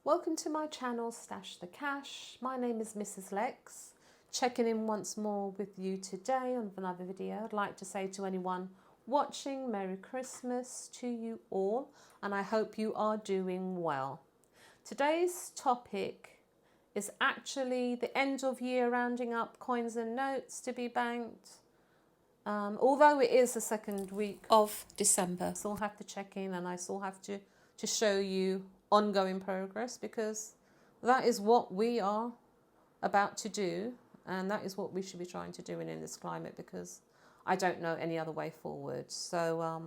Welcome to my channel Stash the Cash. My name is Mrs. Lex. Checking in once more with you today on another video. I'd like to say to anyone watching, Merry Christmas to you all, and I hope you are doing well. Today's topic is actually the end of year rounding up coins and notes to be banked. Although it is the second week of December, I still have to check in and I still have to show you ongoing progress, because that is what we are about to do, and that is what we should be trying to do in this climate, because I don't know any other way forward. So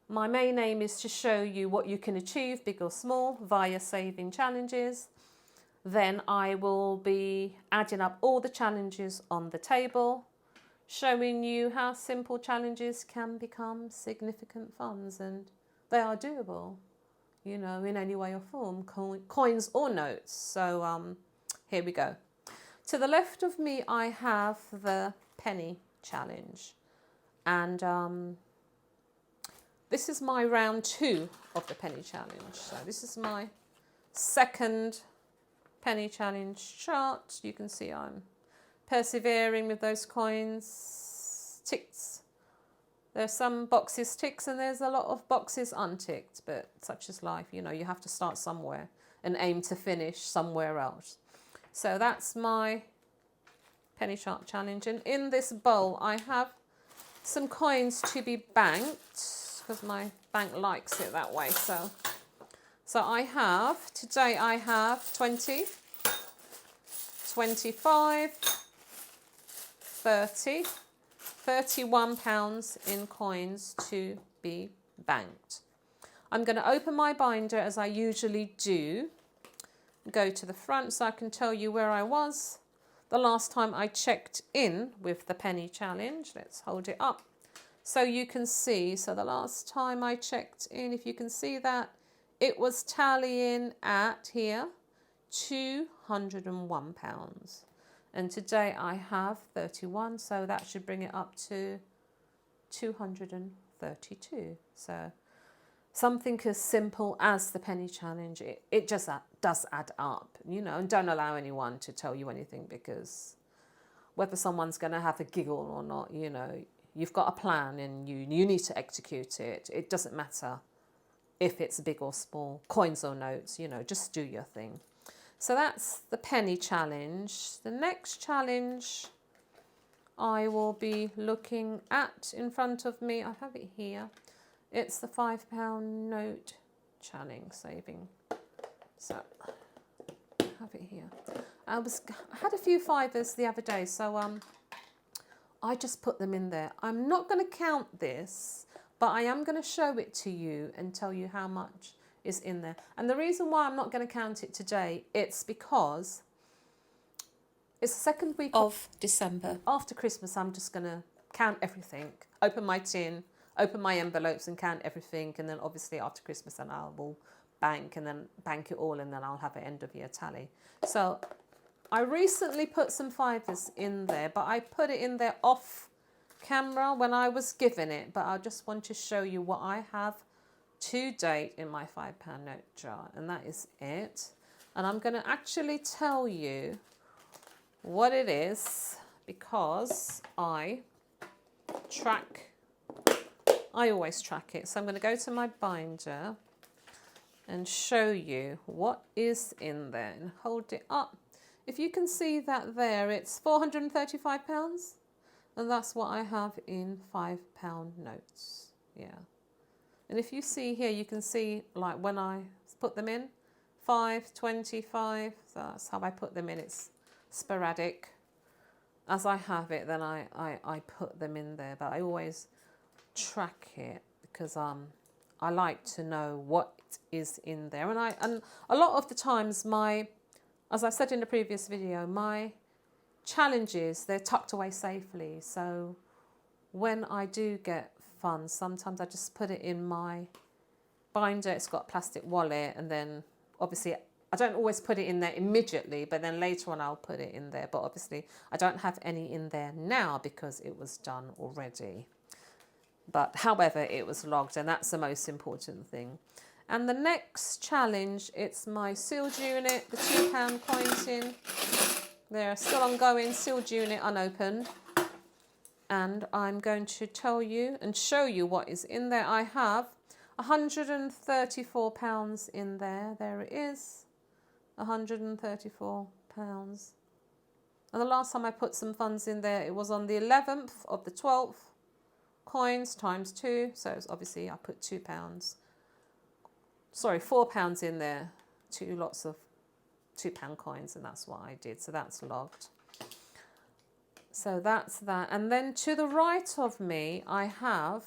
my main aim is to show you what you can achieve, big or small, via saving challenges. Then I will be adding up all the challenges on the table, showing you how simple challenges can become significant funds, and they are doable, you know, in any way or form, coins or notes. So here we go. To the left of me, I have the penny challenge, and this is my round 2 of the penny challenge. So this is my second penny challenge chart. You can see I'm persevering with those coins. Ticks. There's some boxes ticks and there's a lot of boxes unticked, but such is life, you know, you have to start somewhere and aim to finish somewhere else. So that's my penny chart challenge, and in this bowl I have some coins to be banked, because my bank likes it that way. So today I have 20, 25, 30, £31 in coins to be banked. I'm going to open my binder as I usually do, go to the front so I can tell you where I was the last time I checked in with the penny challenge. Let's hold it up so you can see. So the last time I checked in, if you can see that, it was tallying at here £201. And today I have 31, so that should bring it up to 232. So something as simple as the penny challenge, it just does add up, you know, and don't allow anyone to tell you anything, because whether someone's going to have a giggle or not, you know, you've got a plan and you need to execute it. It doesn't matter if it's big or small, coins or notes, you know, just do your thing. So that's the penny challenge. The next challenge I will be looking at in front of me, I have it here. It's the £5 note challenge saving. So I have it here. I had a few fivers the other day, so I just put them in there. I'm not going to count this, but I am going to show it to you and tell you how much is in there. And the reason why I'm not going to count it today, it's because it's the second week of December. After Christmas, I'm just going to count everything, open my tin, open my envelopes and count everything. And then obviously after Christmas, then I will bank and then bank it all, and then I'll have an end of year tally. So I recently put some fivers in there, but I put it in there off camera when I was given it. But I just want to show you what I have to date in my £5 note jar, and that is it. And I'm going to actually tell you what it is, because I always track it. So I'm going to go to my binder and show you what is in there and hold it up. If you can see that there, it's £435, and that's what I have in £5 notes. Yeah. And if you see here, you can see like when I put them in, 5, 25, that's how I put them in. It's sporadic. As I have it, then I put them in there, but I always track it, because I like to know what is in there. And a lot of the times as I said in the previous video, my challenges, they're tucked away safely. So when I do get funds, sometimes I just put it in my binder. It's got a plastic wallet, and then obviously I don't always put it in there immediately, but then later on I'll put it in there. But obviously I don't have any in there now because it was done already. But however, it was logged, and that's the most important thing. And the next challenge, it's my sealed unit, the £2 coin tin. They're still ongoing, sealed unit unopened. And I'm going to tell you and show you what is in there. I have £134 in there. There it is, £134. And the last time I put some funds in there, it was on the 11th of the 12th. Coins times 2, so it's obviously I put £2. Sorry, £4 in there. 2 lots of £2 coins, and that's what I did. So that's logged. So that's that. And then to the right of me, I have,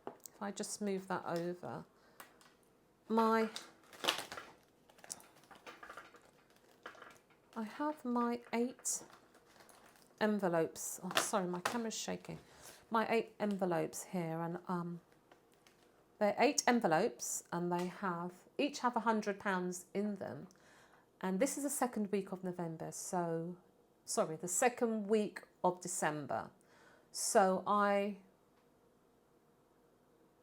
if I just move that over, I have my 8 envelopes. Oh, sorry, my camera's shaking. My 8 envelopes here, and they're 8 envelopes, and they each have £100 in them. And this is the second week of November, so sorry, the second week of December. So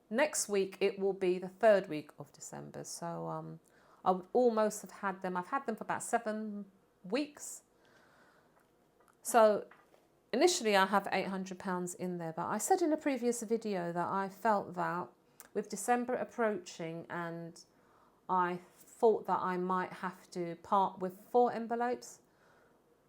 next week it will be the third week of December. So I would almost have had them. I've had them for about 7 weeks. So initially I have £800 in there, but I said in a previous video that I felt that with December approaching, and I thought that I might have to part with 4 envelopes.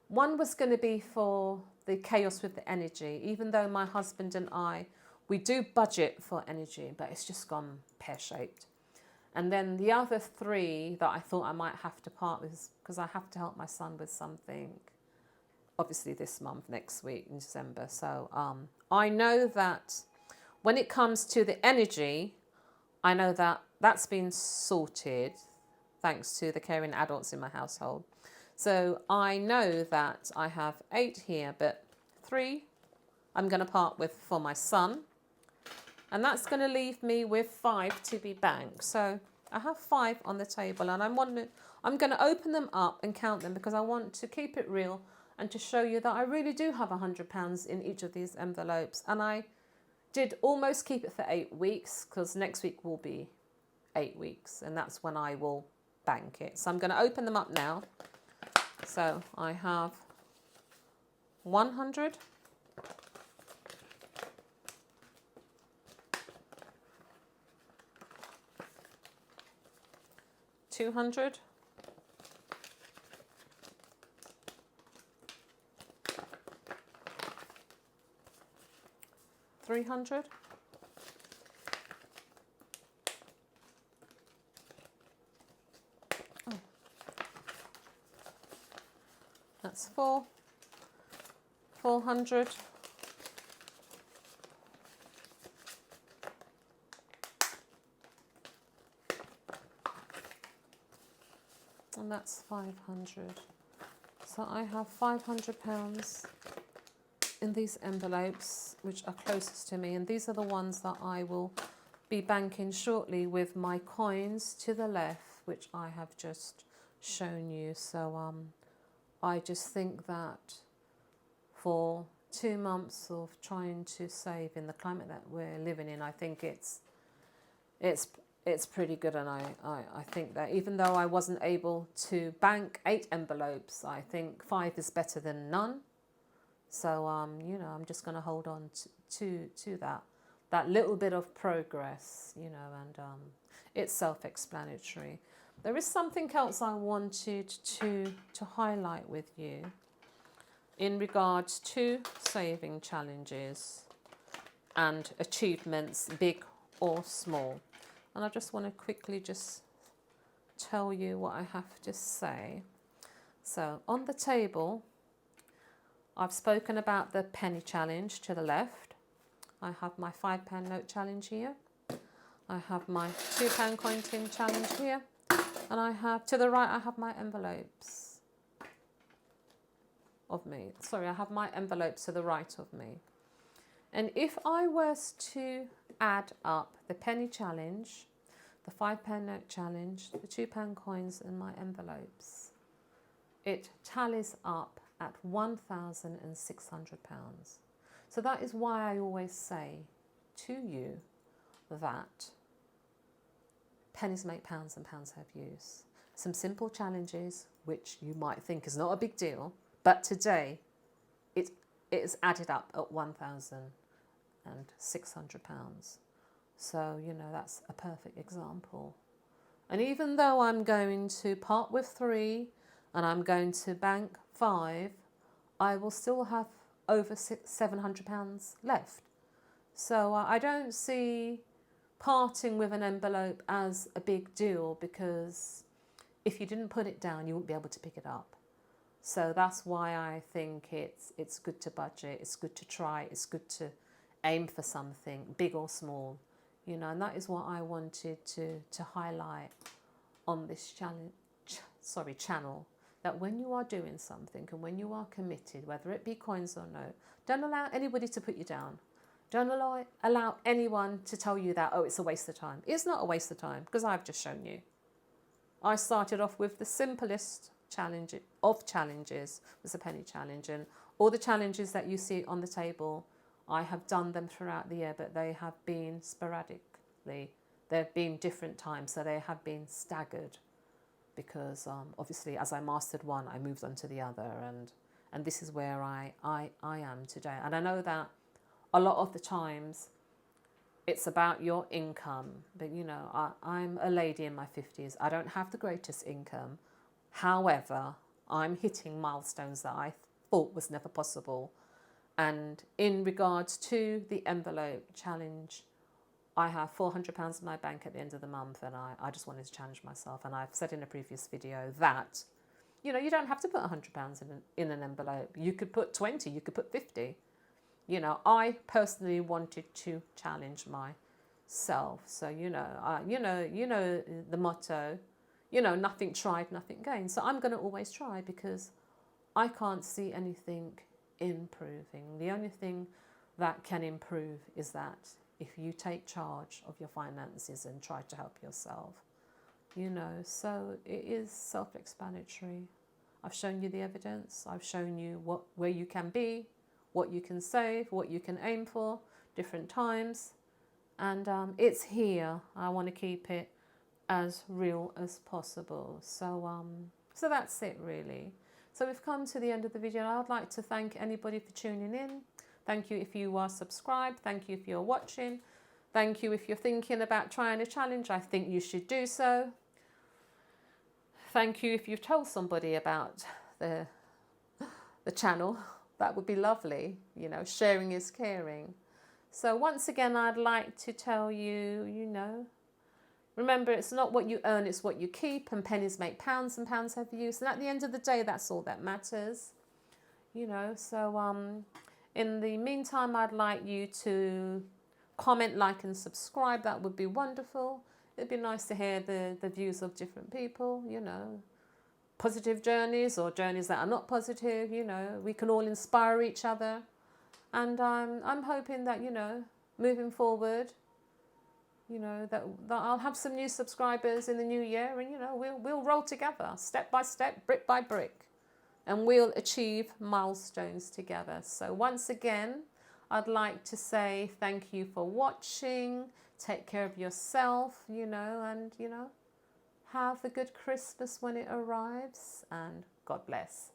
One was going to be for the chaos with the energy, even though my husband and I, we do budget for energy, but it's just gone pear-shaped. And then the other 3 that I thought I might have to part with, because I have to help my son with something, obviously this month, next week in December. So I know that when it comes to the energy, I know that that's been sorted thanks to the caring adults in my household. So I know that I have 8 here, but 3 I'm going to part with for my son. And that's going to leave me with 5 to be banked. So I have 5 on the table, and I'm going to open them up and count them, because I want to keep it real and to show you that I really do have £100 in each of these envelopes. And I did almost keep it for 8 weeks, because next week will be 8 weeks, and that's when I will bank it. So I'm going to open them up now. So I have 100, 200, 300, 4, 400, and that's 500. So I have £500 in these envelopes, which are closest to me, and these are the ones that I will be banking shortly with my coins to the left, which I have just shown you. So I just think that for 2 months of trying to save in the climate that we're living in, I think it's pretty good. And I think that even though I wasn't able to bank 8 envelopes, I think 5 is better than none. So you know, I'm just going to hold on to that little bit of progress, you know, and it's self-explanatory. There is something else I wanted to highlight with you in regards to saving challenges and achievements, big or small. And I just want to quickly just tell you what I have to say. So on the table, I've spoken about the penny challenge to the left. I have my £5 note challenge here. I have my £2 coin tin challenge here. And I have, to the right, I have my envelopes of me. Sorry, I have my envelopes to the right of me. And if I was to add up the penny challenge, the £5 note challenge, the £2 coins and my envelopes, it tallies up at £1,600. So that is why I always say to you that pennies make pounds and pounds have use. Some simple challenges, which you might think is not a big deal, but today it is added up at £1,600. So, you know, that's a perfect example. And even though I'm going to part with 3 and I'm going to bank 5, I will still have over £700 left. So I don't see parting with an envelope as a big deal, because if you didn't put it down, you wouldn't be able to pick it up. So that's why I think it's good to budget, it's good to try, it's good to aim for something, big or small, you know, and that is what I wanted to highlight on this channel, that when you are doing something and when you are committed, whether it be coins or no, don't allow anybody to put you down. Don't allow anyone to tell you that, oh, it's a waste of time. It's not a waste of time, because I've just shown you. I started off with the simplest challenges was a penny challenge, and all the challenges that you see on the table, I have done them throughout the year, but they have been sporadically. They've been different times, so they have been staggered, because obviously as I mastered one, I moved on to the other, and this is where I am today. And I know that a lot of the times it's about your income, but you know, I'm a lady in my 50s. I don't have the greatest income. However, I'm hitting milestones that I thought was never possible. And in regards to the envelope challenge, I have £400 in my bank at the end of the month, and I just wanted to challenge myself. And I've said in a previous video that, you know, you don't have to put £100 in an envelope. You could put 20, you could put 50. You know, I personally wanted to challenge myself. So, you know the motto, you know, nothing tried, nothing gained. So I'm going to always try, because I can't see anything improving. The only thing that can improve is that if you take charge of your finances and try to help yourself, you know. So it is self-explanatory. I've shown you the evidence. I've shown you where you can be, what you can save, what you can aim for, different times. And it's here. I want to keep it as real as possible. So that's it, really. So we've come to the end of the video. I would like to thank anybody for tuning in. Thank you if you are subscribed. Thank you if you're watching. Thank you if you're thinking about trying a challenge. I think you should do so. Thank you if you've told somebody about the channel. That would be lovely. You know, sharing is caring. So once again, I'd like to tell you, you know, remember, it's not what you earn, it's what you keep, and pennies make pounds and pounds have use. And at the end of the day, that's all that matters. You know, so in the meantime, I'd like you to comment, like and subscribe. That would be wonderful. It'd be nice to hear the views of different people, you know. Positive journeys or journeys that are not positive, you know. We can all inspire each other. And I'm hoping that, you know, moving forward, you know, that I'll have some new subscribers in the new year, and, you know, we'll roll together, step by step, brick by brick, and we'll achieve milestones together. So once again, I'd like to say thank you for watching. Take care of yourself, you know, and, you know, have a good Christmas when it arrives, and God bless.